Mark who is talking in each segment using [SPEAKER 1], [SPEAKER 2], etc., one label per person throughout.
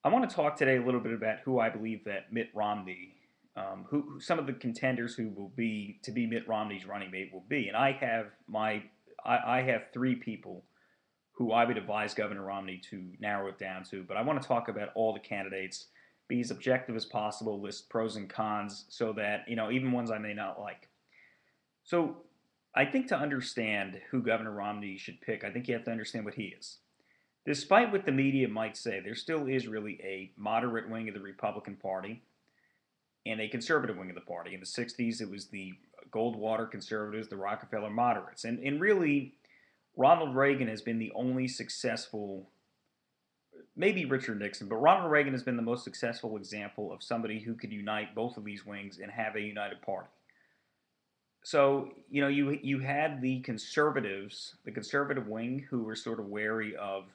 [SPEAKER 1] I want to talk today a little bit about who I believe that Mitt Romney, who some of the contenders who will be to be Mitt Romney's running mate will be, and I have three people who I would advise Governor Romney to narrow it down to. But I want to talk about all the candidates, be as objective as possible, list pros and cons, so that even ones I may not like. So I think to understand who Governor Romney should pick, I think you have to understand what he is. Despite what the media might say, there still is really a moderate wing of the Republican Party and a conservative wing of the party. In the 60s, it was the Goldwater conservatives, the Rockefeller moderates. And really, Ronald Reagan has been the only successful, maybe Richard Nixon, but Ronald Reagan has been the most successful example of somebody who could unite both of these wings and have a united party. So, you had the conservatives, the conservative wing, who were sort of wary of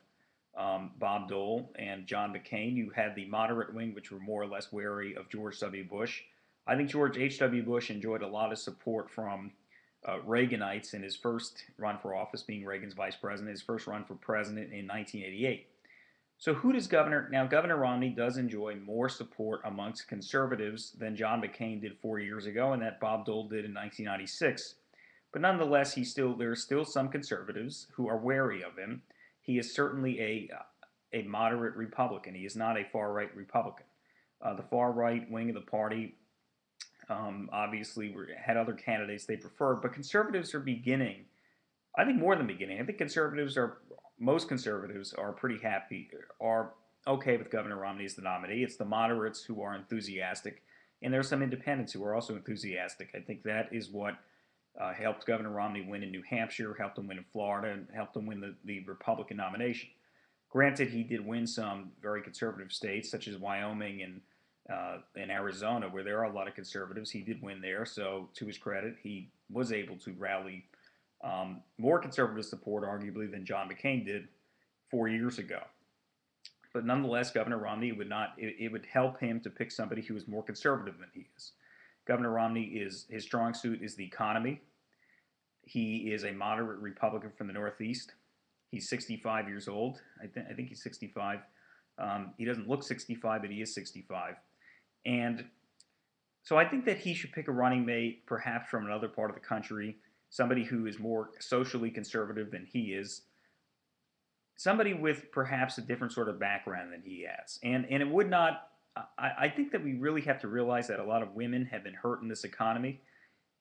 [SPEAKER 1] Bob Dole and John McCain. You had the moderate wing, which were more or less wary of George W. Bush. I think George H.W. Bush enjoyed a lot of support from Reaganites in his first run for office, being Reagan's vice president, his first run for president in 1988. So who does Governor Romney does enjoy more support amongst conservatives than John McCain did 4 years ago and that Bob Dole did in 1996. But nonetheless, there are still some conservatives who are wary of him. He is certainly a moderate Republican. He is not a far right Republican. The far right wing of the party obviously had other candidates they preferred, but conservatives are beginning. I think more than beginning. I think most conservatives are pretty happy, are okay with Governor Romney as the nominee. It's the moderates who are enthusiastic, and there are some independents who are also enthusiastic. I think that is what helped Governor Romney win in New Hampshire, helped him win in Florida, and helped him win the Republican nomination. Granted, he did win some very conservative states, such as Wyoming and Arizona, where there are a lot of conservatives. He did win there, so to his credit, he was able to rally more conservative support, arguably, than John McCain did 4 years ago. But nonetheless, Governor Romney it would help him to pick somebody who is more conservative than he is. Governor Romney his strong suit is the economy. He is a moderate Republican from the Northeast. He's 65 years old. I think he's 65. He doesn't look 65, but he is 65. And so I think that he should pick a running mate, perhaps from another part of the country, somebody who is more socially conservative than he is, somebody with perhaps a different sort of background than he has. And it would not, I think that we really have to realize that a lot of women have been hurt in this economy,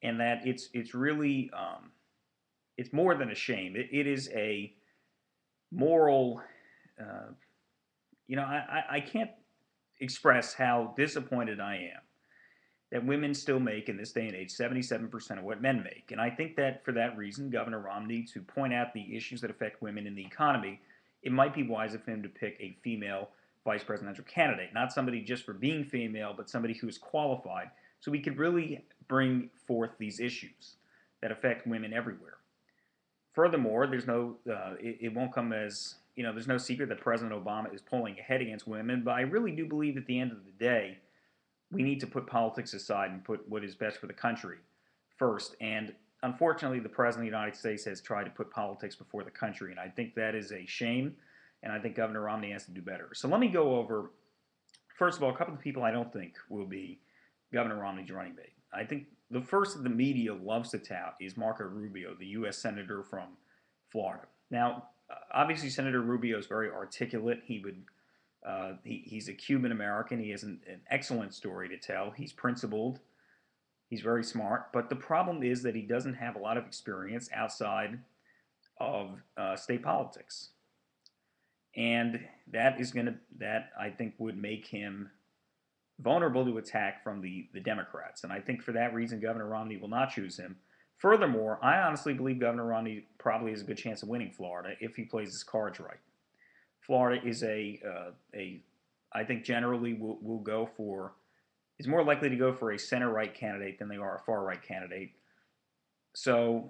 [SPEAKER 1] and that it's really, it's more than a shame. It is a moral, uh, I can't express how disappointed I am that women still make in this day and age 77% of what men make. And I think that for that reason, Governor Romney, to point out the issues that affect women in the economy, it might be wiser for him to pick a female vice presidential candidate, not somebody just for being female, but somebody who is qualified, so we could really bring forth these issues that affect women everywhere. Furthermore, it won't come as, there's no secret that President Obama is pulling ahead against women, but I really do believe at the end of the day, we need to put politics aside and put what is best for the country first. And unfortunately, the President of the United States has tried to put politics before the country, and I think that is a shame, and I think Governor Romney has to do better. So let me go over, first of all, a couple of people I don't think will be Governor Romney's running mate. I think the first that the media loves to tout is Marco Rubio, the U.S. Senator from Florida. Now, obviously, Senator Rubio is very articulate. He's a Cuban American. He has an excellent story to tell. He's principled. He's very smart. But the problem is that he doesn't have a lot of experience outside of state politics, and that I think would make him vulnerable to attack from the Democrats. And I think for that reason, Governor Romney will not choose him. Furthermore, I honestly believe Governor Romney probably has a good chance of winning Florida if he plays his cards right. Florida is I think generally will go for, is more likely to go for a center right candidate than they are a far right candidate. So,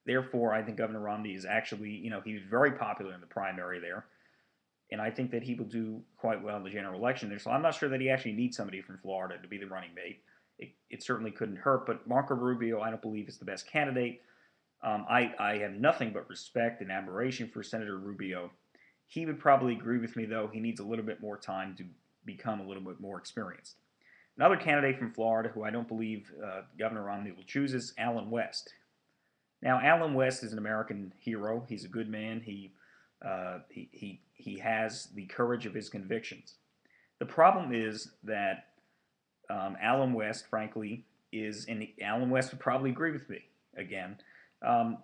[SPEAKER 1] therefore, I think Governor Romney is actually, he was very popular in the primary there. And I think that he will do quite well in the general election there. So I'm not sure that he actually needs somebody from Florida to be the running mate. It certainly couldn't hurt. But Marco Rubio, I don't believe, is the best candidate. I have nothing but respect and admiration for Senator Rubio. He would probably agree with me, though. He needs a little bit more time to become a little bit more experienced. Another candidate from Florida who I don't believe Governor Romney will choose is Allen West. Now, Allen West is an American hero. He's a good man. He has the courage of his convictions. The problem is that Allen West, frankly, and Allen West would probably agree with me again. Um,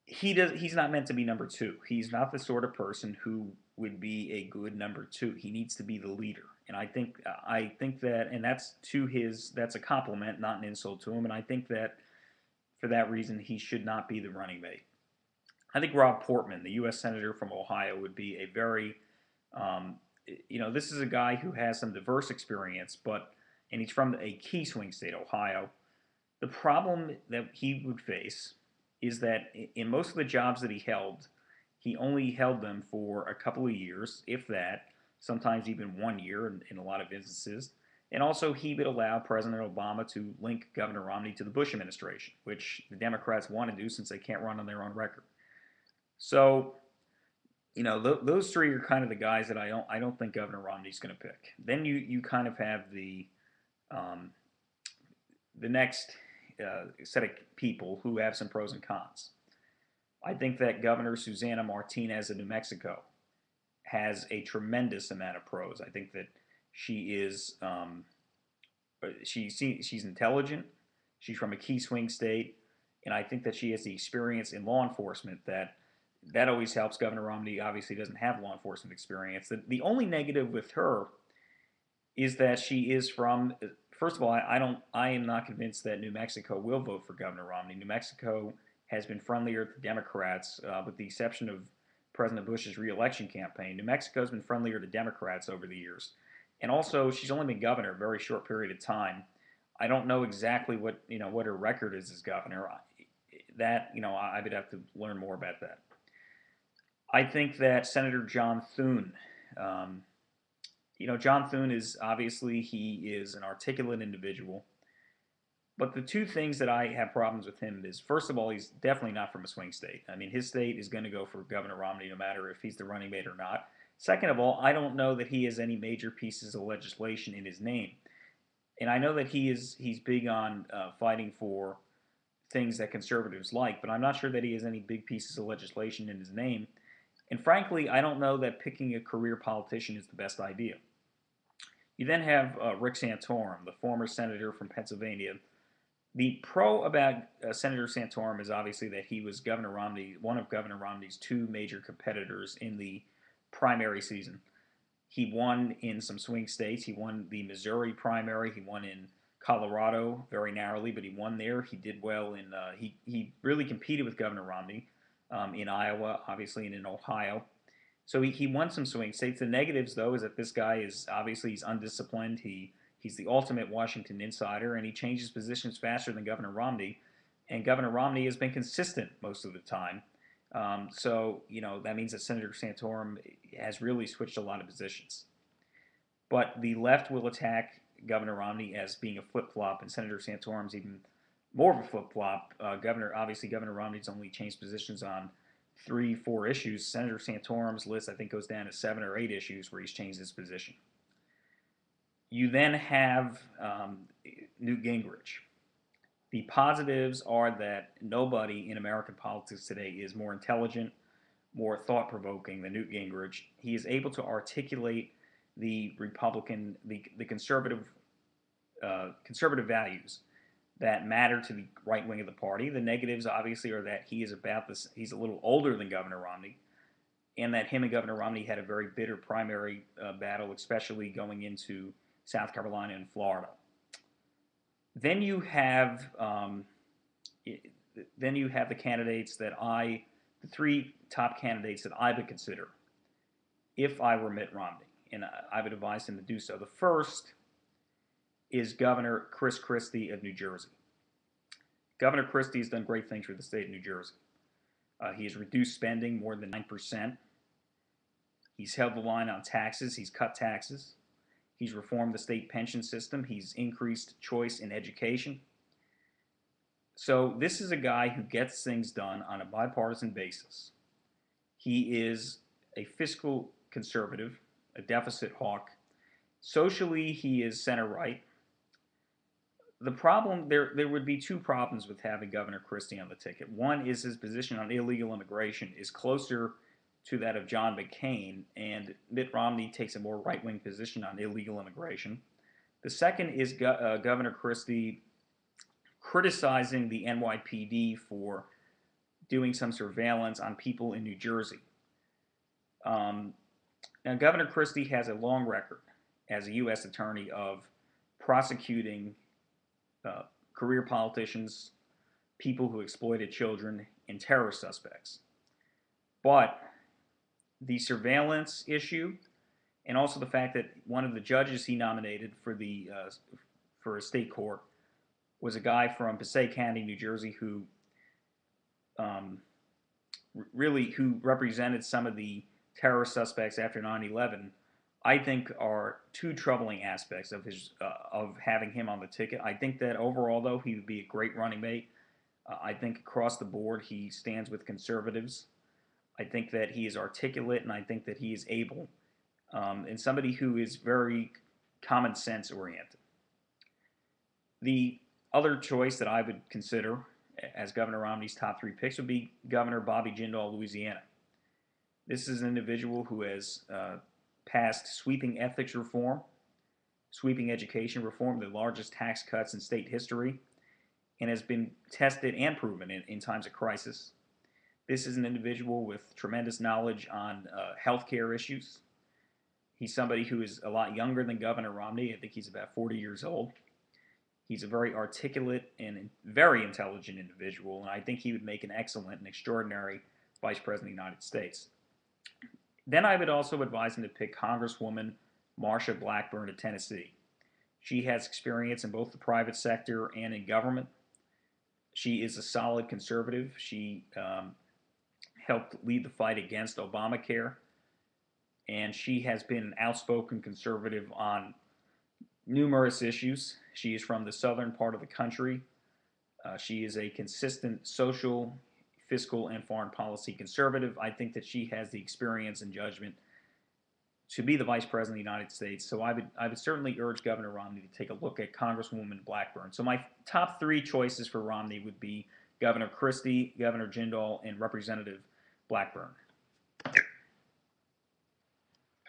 [SPEAKER 1] he's not meant to be number two. He's not the sort of person who would be a good number two. He needs to be the leader. And I think that, and that's a compliment, not an insult to him. And I think that for that reason, he should not be the running mate. I think Rob Portman, the U.S. Senator from Ohio, would be a very, um, this is a guy who has some diverse experience, and he's from a key swing state, Ohio. The problem that he would face is that in most of the jobs that he only held them for a couple of years, if that, sometimes even 1 year in a lot of instances. And also, he would allow President Obama to link Governor Romney to the Bush administration, which the Democrats want to do since they can't run on their own record. So, those three are kind of the guys that I don't think Governor Romney's going to pick. Then you kind of have um, the next set of people who have some pros and cons. I think that Governor Susanna Martinez of New Mexico has a tremendous amount of pros. I think that she is she's intelligent. She's from a key swing state, and I think that she has the experience in law enforcement that always helps. Governor Romney obviously doesn't have law enforcement experience. The only negative with her is that she is from. First of all, I am not convinced that New Mexico will vote for Governor Romney. New Mexico has been friendlier to Democrats, with the exception of President Bush's reelection campaign. New Mexico has been friendlier to Democrats over the years, and also she's only been governor a very short period of time. I don't know exactly what her record is as governor. I would have to learn more about that. I think that Senator John Thune. Um, John Thune he is an articulate individual. But the two things that I have problems with him is, first of all, he's definitely not from a swing state. I mean, his state is going to go for Governor Romney no matter if he's the running mate or not. Second of all, I don't know that he has any major pieces of legislation in his name. And I know that he's big on fighting for things that conservatives like, but I'm not sure that he has any big pieces of legislation in his name. And frankly, I don't know that picking a career politician is the best idea. You then have Rick Santorum, the former senator from Pennsylvania. The pro about Senator Santorum is obviously that he was one of Governor Romney's two major competitors in the primary season. He won in some swing states. He won the Missouri primary. He won in Colorado very narrowly, but he won there. He did well he really competed with Governor Romney in Iowa, obviously, and in Ohio. So he won some swing states. The negatives, though, is that this guy is obviously he's undisciplined. He's the ultimate Washington insider, and he changes positions faster than Governor Romney. And Governor Romney has been consistent most of the time. That means that Senator Santorum has really switched a lot of positions. But the left will attack Governor Romney as being a flip-flop, and Senator Santorum's even more of a flip-flop. Governor Romney's only changed positions on 3, 4 issues. Senator Santorum's list, I think, goes down to 7 or 8 issues where he's changed his position. You then have Newt Gingrich. The positives are that nobody in American politics today is more intelligent, more thought-provoking than Newt Gingrich. He is able to articulate the conservative values that matter to the right wing of the party. The negatives, obviously, are that he's a little older than Governor Romney, and that him and Governor Romney had a very bitter primary battle, especially going into South Carolina and Florida. Then you have the 3 top candidates that I would consider if I were Mitt Romney, and I would advise him to do so. The first is Governor Chris Christie of New Jersey. Governor Christie has done great things for the state of New Jersey. He has reduced spending more than 9%. He's held the line on taxes. He's cut taxes. He's reformed the state pension system. He's increased choice in education. So this is a guy who gets things done on a bipartisan basis. He is a fiscal conservative, a deficit hawk. Socially, he is center right. The problem there would be two problems with having Governor Christie on the ticket. One is his position on illegal immigration is closer to that of John McCain, and Mitt Romney takes a more right-wing position on illegal immigration. The second is Governor Christie criticizing the NYPD for doing some surveillance on people in New Jersey. Now, Governor Christie has a long record as a U.S. attorney of prosecuting career politicians, people who exploited children, and terror suspects. But the surveillance issue, and also the fact that one of the judges he nominated for a state court was a guy from Passaic County, New Jersey, who represented some of the terror suspects after 9/11, I think are two troubling aspects of having him on the ticket. I think that overall, though, he would be a great running mate. I think across the board he stands with conservatives. I think that he is articulate, and I think that he is able, and somebody who is very common sense oriented. The other choice that I would consider as Governor Romney's top three picks would be Governor Bobby Jindal of Louisiana. This is an individual who has passed sweeping ethics reform, sweeping education reform, the largest tax cuts in state history, and has been tested and proven in times of crisis. This is an individual with tremendous knowledge on healthcare issues. He's somebody who is a lot younger than Governor Romney. I think he's about 40 years old. He's a very articulate and very intelligent individual, and I think he would make an excellent and extraordinary Vice President of the United States. Then I would also advise him to pick Congresswoman Marsha Blackburn of Tennessee. She has experience in both the private sector and in government. She is a solid conservative. She helped lead the fight against Obamacare, and she has been an outspoken conservative on numerous issues. She is from the southern part of the country. She is a consistent social, fiscal, and foreign policy conservative. I think that she has the experience and judgment to be the Vice President of the United States. So I would certainly urge Governor Romney to take a look at Congresswoman Blackburn. So my top three choices for Romney would be Governor Christie, Governor Jindal, and Representative Blackburn.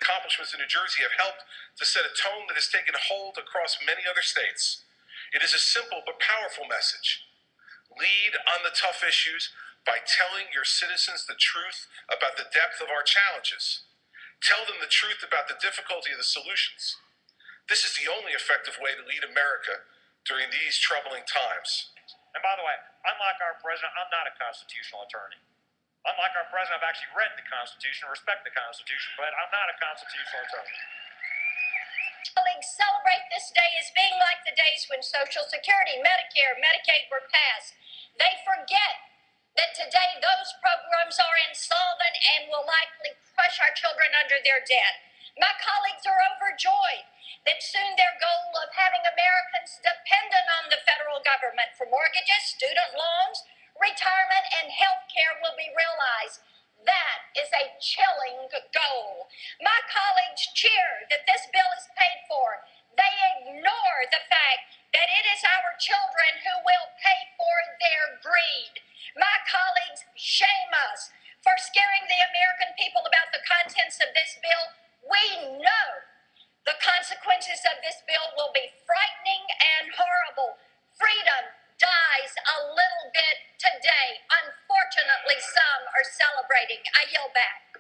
[SPEAKER 2] Accomplishments in New Jersey have helped to set a tone that has taken hold across many other states. It is a simple but powerful message. Lead on the tough issues by telling your citizens the truth about the depth of our challenges. Tell them the truth about the difficulty of the solutions. This is the only effective way to lead America during these troubling times.
[SPEAKER 3] And by the way, unlike our president, I'm not a constitutional attorney. Unlike our president, I've actually read the Constitution, respect the Constitution, but I'm not a constitutional attorney.
[SPEAKER 4] Colleagues celebrate this day as being like the days when Social Security, Medicare, Medicaid were passed. They forget that today those programs are insolvent and will likely crush our children under their debt. My colleagues are overjoyed that soon their goal of having Americans dependent on the federal government for mortgages, student loans, retirement, and health care will be realized. That is a chilling goal. My colleagues cheer that this bill is paid for. They ignore the fact that it is our children who will pay for their greed. My colleagues shame us for scaring the American people about the contents of this bill. We know the consequences of this bill will be frightening and horrible. Freedom dies a little bit today. Unfortunately, some are celebrating. I yield back.